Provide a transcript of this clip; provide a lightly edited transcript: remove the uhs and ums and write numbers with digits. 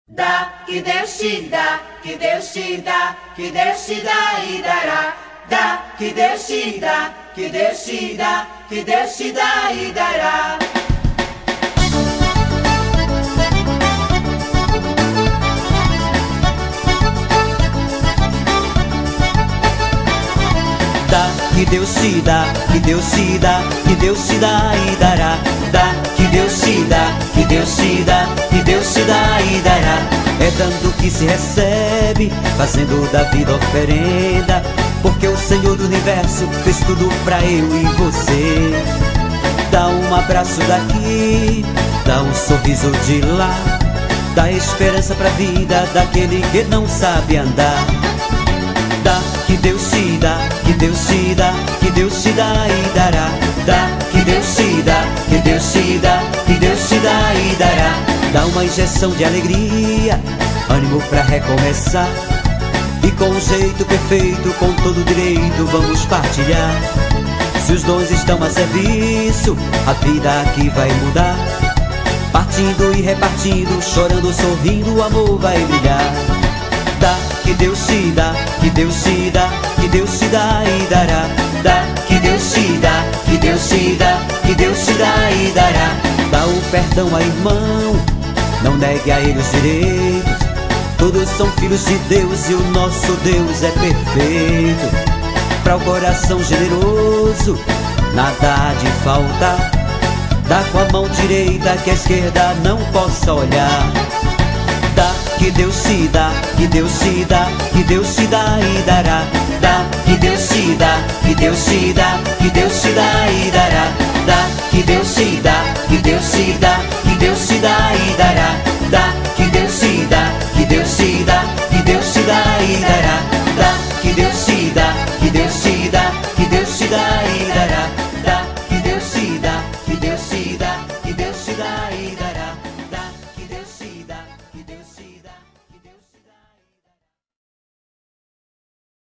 Dá, que Deus te dá, que Deus te dá, que Deus te dá e dará. Dá, que Deus te dá, que Deus te dá, que Deus te dá e dará. Dá, que Deus te dá, que Deus te dá, que Deus te dá e dará. Dá, que Deus te dá, que Deus te dá, que Deus te dá e dará. É dando que se recebe, fazendo da vida oferenda, porque o Senhor do Universo fez tudo pra eu e você. Dá um abraço daqui, dá um sorriso de lá, dá esperança pra vida daquele que não sabe andar. Dá, que Deus te dá, que Deus te dá, que Deus te dá e dará. Dá, que Deus te dá, que Deus te dá, que Deus te dá e dará. Dá uma injeção de alegria, ânimo pra recomeçar, e com um jeito perfeito, com todo direito, vamos partilhar. Se os dons estão a serviço, a vida aqui vai mudar. Partindo e repartindo, chorando, sorrindo, o amor vai brilhar. Dá, que Deus te dá, que Deus te dá, que Deus te dá e dará. Dá, que Deus te dá, que Deus te dá, que Deus te dá e dará. Dá o perdão a irmão, não negue a ele os direitos. Todos são filhos de Deus e o nosso Deus é perfeito. Para o coração generoso, nada há de faltar. Dá com a mão direita que a esquerda não possa olhar. Dá, que Deus te dá, que Deus te dá, que Deus te dá e dará. Dá, que Deus te dá, que Deus te dá, que Deus te dá e dará. Dá, que Deus te dá, que Deus te dá, que Deus te dá e dará.